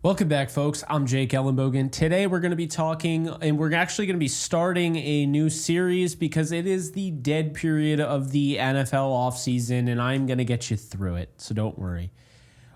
Welcome back, folks. I'm Jake Ellenbogen. Today we're going to be talking, and we're actually going to be starting a new series because it is the dead period of the NFL offseason, and I'm going to get you through it, so don't worry.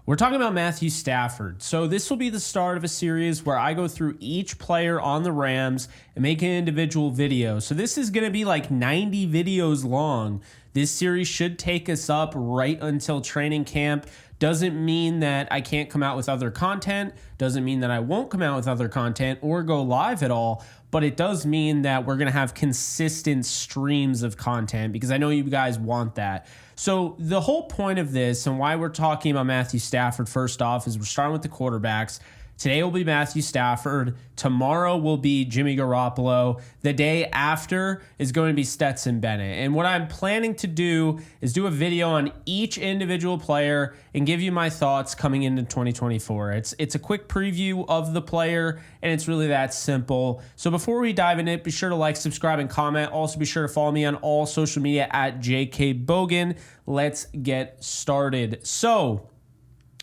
We're talking about Matthew Stafford. So this will be the start of a series where I go through each player on the Rams and make an individual video. So this is going to be like 90 videos long. This series should take us up right until training camp. Doesn't mean that I can't come out with other content. Doesn't mean that I won't come out with other content or go live at all. But it does mean that we're going to have consistent streams of content because I know you guys want that. So the whole point of this and why we're talking about Matthew Stafford first off is we're starting with the quarterbacks. Today will be Matthew Stafford. Tomorrow will be Jimmy Garoppolo. The day after is going to be Stetson Bennett. And what I'm planning to do is do a video on each individual player and give you my thoughts coming into 2024. It's a quick preview of the player, and it's really that simple. So before we dive in it, be sure to like, subscribe, and comment. Also be sure to follow me on all social media at JKBogan. Let's get started. So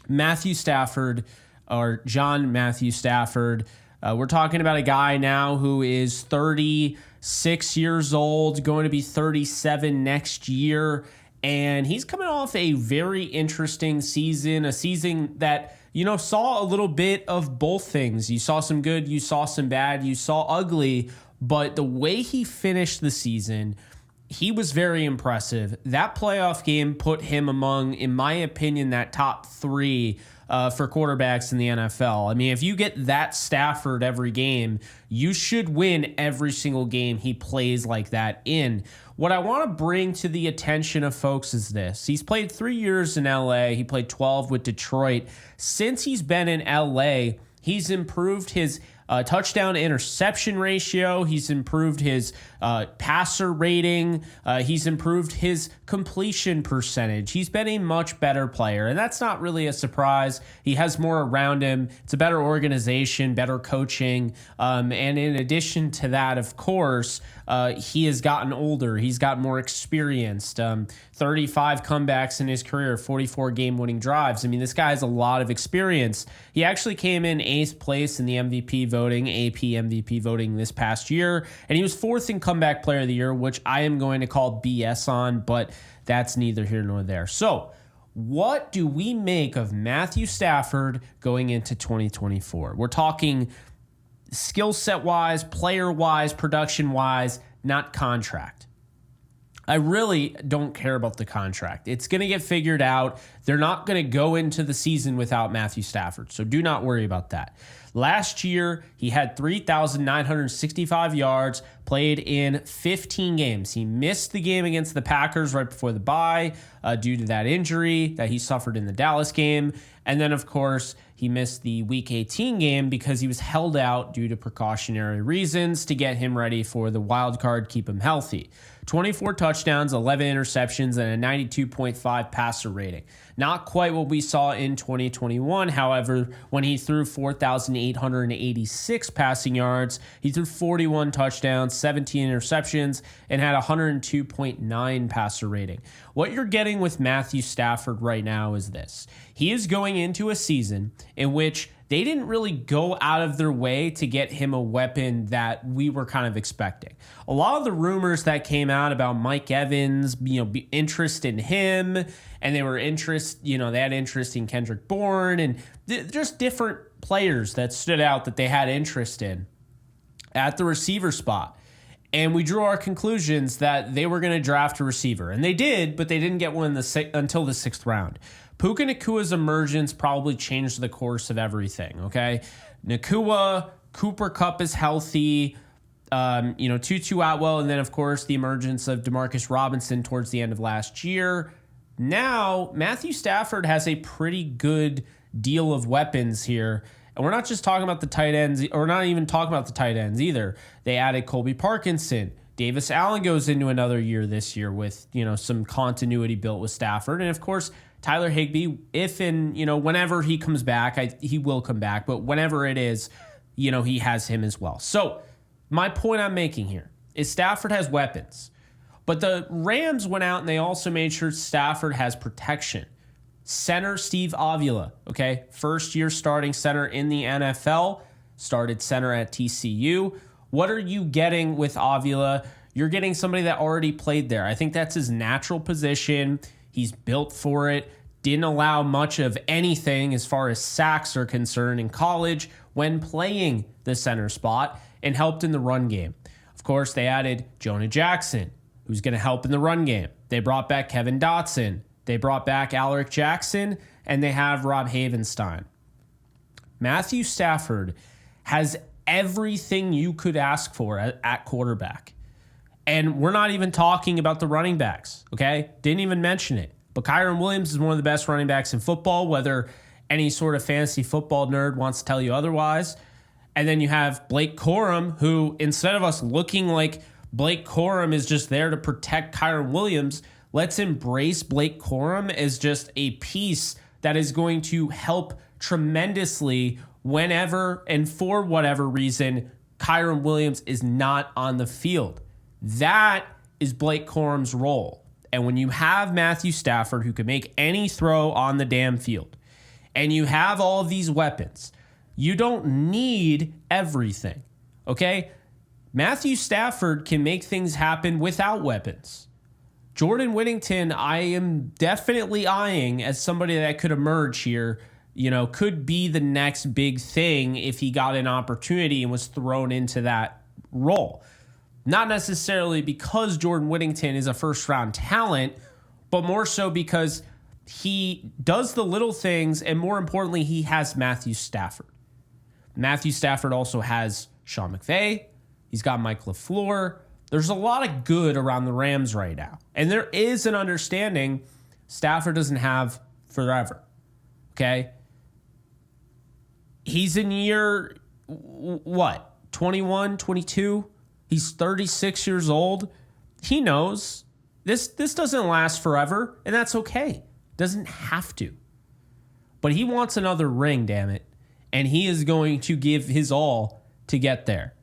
Matthew Stafford, or John Matthew Stafford. We're talking about a guy now who is 36 years old, going to be 37 next year, and he's coming off a very interesting season, a season that, saw a little bit of both things. You saw some good, you saw some bad, you saw ugly, but the way he finished the season, he was very impressive. That playoff game put him among, in my opinion, that top three for quarterbacks in the NFL. I mean, if you get that Stafford every game, you should win every single game he plays like that in. What I want to bring to the attention of folks is this. He's played 3 years in LA. He played 12 with Detroit. Since he's been in LA, he's improved his touchdown to interception ratio. He's improved his passer rating. He's improved his completion percentage. He's been a much better player, and that's not really a surprise. He has more around him. It's a better organization, better coaching, and in addition to that, of course, he has gotten older. He's got more experienced. 35 comebacks in his career, 44 game-winning drives. I mean, this guy has a lot of experience. He actually came in 8th place in the MVP voting, AP MVP voting this past year, and he was 4th in comeback player of the year, which I am going to call BS on, but that's neither here nor there. So what do we make of Matthew Stafford going into 2024? We're talking skill set wise, player wise, production wise, not contract. I really don't care about the contract. It's going to get figured out. They're not going to go into the season without Matthew Stafford, so do not worry about that. Last year, he had 3,965 yards, played in 15 games. He missed the game against the Packers right before the bye due to that injury that he suffered in the Dallas game. And then, of course, he missed the Week 18 game because he was held out due to precautionary reasons to get him ready for the wild card, keep him healthy. 24 touchdowns, 11 interceptions, and a 92.5 passer rating. Not quite what we saw in 2021, however, when he threw 4,886 passing yards. He threw 41 touchdowns, 17 interceptions, and had a 102.9 passer rating. What you're getting with Matthew Stafford right now is this. He is going into a season in which they didn't really go out of their way to get him a weapon that we were kind of expecting. A lot of the rumors that came out about Mike Evans, interest in him, and they had interest in Kendrick Bourne, and just different players that stood out that they had interest in at the receiver spot. And we drew our conclusions that they were going to draft a receiver. And they did, but they didn't get one until the 6th round. Puka Nakua's emergence probably changed the course of everything, okay? Nakua, Cooper Kupp is healthy, Tutu Atwell, and then, of course, the emergence of Demarcus Robinson towards the end of last year. Now, Matthew Stafford has a pretty good deal of weapons here. And we're not just talking about the tight ends, or not even talking about the tight ends either. They added Colby Parkinson. Davis Allen goes into another year this year with, some continuity built with Stafford. And, of course, Tyler Higbee, if and, whenever he comes back, he will come back. But whenever it is, he has him as well. So my point I'm making here is Stafford has weapons. But the Rams went out and they also made sure Stafford has protection. Center Steve Avila, okay? First year starting center in the NFL, started center at TCU. What are you getting with Avila? You're getting somebody that already played there. I think that's his natural position. He's built for it. Didn't allow much of anything as far as sacks are concerned in college when playing the center spot, and helped in the run game. Of course, they added Jonah Jackson, who's going to help in the run game. They brought back Kevin Dotson. They brought back Alaric Jackson, and they have Rob Havenstein. Matthew Stafford has everything you could ask for at quarterback. And we're not even talking about the running backs, okay? Didn't even mention it. But Kyren Williams is one of the best running backs in football, whether any sort of fantasy football nerd wants to tell you otherwise. And then you have Blake Corum, who, instead of us looking like Blake Corum is just there to protect Kyren Williams, let's embrace Blake Corum as just a piece that is going to help tremendously whenever and for whatever reason Kyren Williams is not on the field. That is Blake Corum's role. And when you have Matthew Stafford, who can make any throw on the damn field, and you have all of these weapons, you don't need everything, okay? Matthew Stafford can make things happen without weapons. Jordan Whittington, I am definitely eyeing as somebody that could emerge here, could be the next big thing if he got an opportunity and was thrown into that role. Not necessarily because Jordan Whittington is a first-round talent, but more so because he does the little things, and more importantly, he has Matthew Stafford. Matthew Stafford also has Sean McVay. He's got Mike LaFleur. There's a lot of good around the Rams right now. And there is an understanding Stafford doesn't have forever, okay? He's in year, 21, 22? He's 36 years old. He knows this doesn't last forever, and that's okay. Doesn't have to. But he wants another ring, damn it. And he is going to give his all to get there.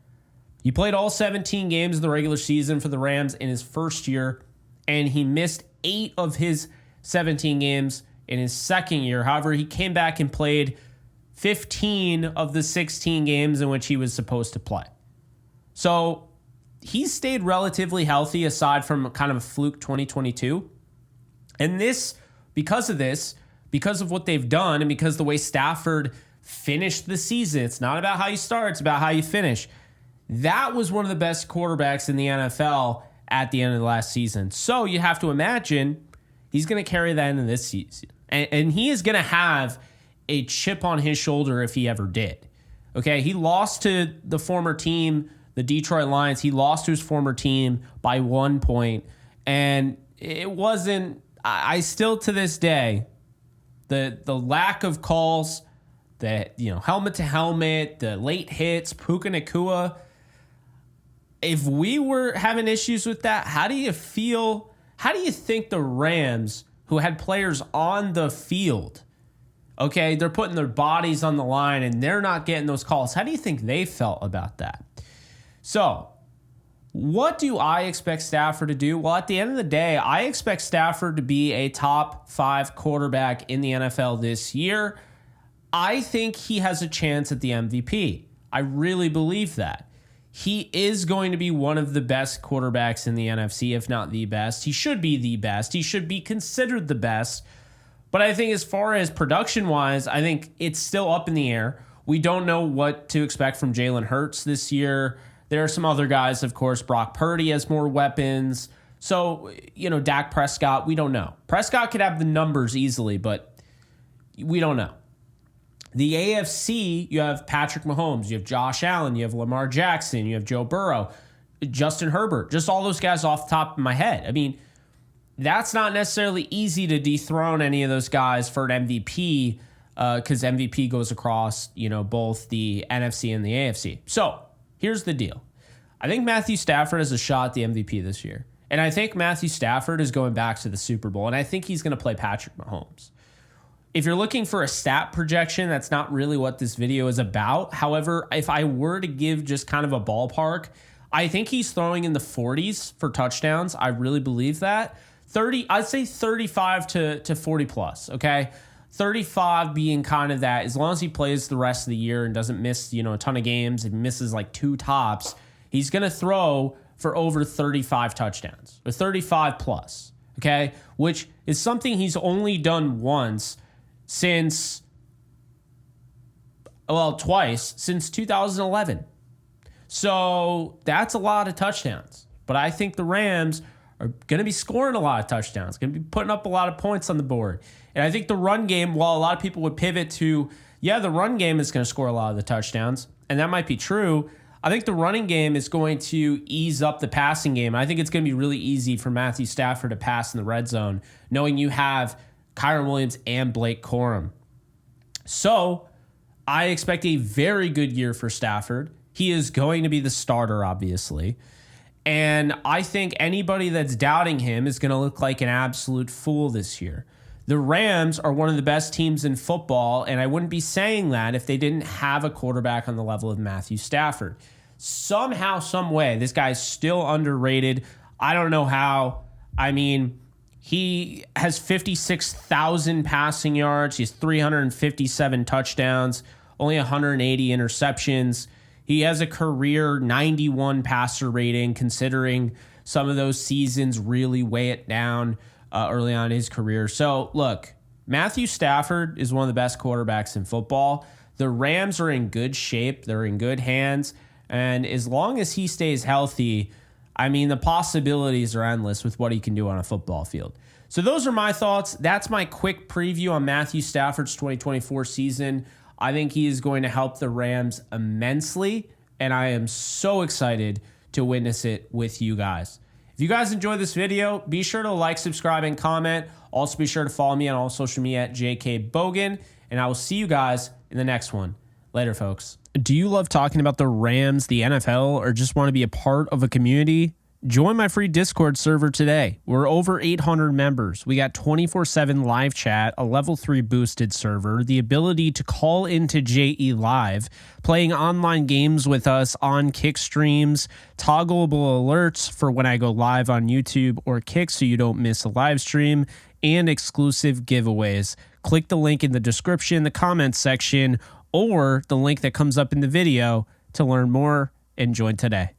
He played all 17 games in the regular season for the Rams in his first year, and he missed 8 of his 17 games in his second year. However, he came back and played 15 of the 16 games in which he was supposed to play. So he's stayed relatively healthy aside from kind of a fluke 2022. And because of what they've done, and because the way Stafford finished the season, it's not about how you start, it's about how you finish. That was one of the best quarterbacks in the NFL at the end of the last season. So you have to imagine he's going to carry that into this season. And he is going to have a chip on his shoulder if he ever did. Okay, he lost to the former team, the Detroit Lions. He lost to his former team by 1 point. And it wasn't, I still to this day, the lack of calls, the helmet to helmet, the late hits, Puka Nacua. If we were having issues with that, how do you feel? How do you think the Rams, who had players on the field, okay, they're putting their bodies on the line and they're not getting those calls, how do you think they felt about that? So, what do I expect Stafford to do? Well, at the end of the day, I expect Stafford to be a top 5 quarterback in the NFL this year. I think he has a chance at the MVP. I really believe that. He is going to be one of the best quarterbacks in the NFC, if not the best. He should be the best. He should be considered the best. But I think as far as production-wise, I think it's still up in the air. We don't know what to expect from Jalen Hurts this year. There are some other guys, of course. Brock Purdy has more weapons. So, Dak Prescott, we don't know. Prescott could have the numbers easily, but we don't know. The AFC, you have Patrick Mahomes, you have Josh Allen, you have Lamar Jackson, you have Joe Burrow, Justin Herbert, just all those guys off the top of my head. I mean, that's not necessarily easy to dethrone any of those guys for an MVP because MVP goes across, both the NFC and the AFC. So here's the deal. I think Matthew Stafford has a shot at the MVP this year. And I think Matthew Stafford is going back to the Super Bowl, and I think he's going to play Patrick Mahomes. If you're looking for a stat projection, that's not really what this video is about. However, if I were to give just kind of a ballpark, I think he's throwing in the 40s for touchdowns. I really believe that. I'd say 35 to 40 plus, okay? 35 being kind of that, as long as he plays the rest of the year and doesn't miss, a ton of games, and misses like 2 tops, he's going to throw for over 35 touchdowns or 35 plus, okay? Which is something he's only done once twice since 2011. So that's a lot of touchdowns. But I think the Rams are going to be scoring a lot of touchdowns, going to be putting up a lot of points on the board. And I think the run game, while a lot of people would pivot to, the run game is going to score a lot of the touchdowns, and that might be true, I think the running game is going to ease up the passing game. I think it's going to be really easy for Matthew Stafford to pass in the red zone, knowing you have Kyren Williams and Blake Corum. So I expect a very good year for Stafford. He is going to be the starter, obviously. And I think anybody that's doubting him is going to look like an absolute fool this year. The Rams are one of the best teams in football, and I wouldn't be saying that if they didn't have a quarterback on the level of Matthew Stafford. Somehow, some way, this guy's still underrated. I don't know how. I mean, he has 56,000 passing yards. He has 357 touchdowns, only 180 interceptions. He has a career 91 passer rating, considering some of those seasons really weigh it down early on in his career. So, look, Matthew Stafford is one of the best quarterbacks in football. The Rams are in good shape. They're in good hands. And as long as he stays healthy, I mean, the possibilities are endless with what he can do on a football field. So those are my thoughts. That's my quick preview on Matthew Stafford's 2024 season. I think he is going to help the Rams immensely, and I am so excited to witness it with you guys. If you guys enjoyed this video, be sure to like, subscribe, and comment. Also, be sure to follow me on all social media at JKBogan, and I will see you guys in the next one. Later, folks. Do you love talking about the Rams, the NFL, or just want to be a part of a community? Join my free Discord server today. We're over 800 members. We got 24/7 live chat, a level 3 boosted server, the ability to call into JE Live, playing online games with us on Kick streams, toggleable alerts for when I go live on YouTube or Kick so you don't miss a live stream, and exclusive giveaways. Click the link in the description, the comments section, or the link that comes up in the video to learn more and join today.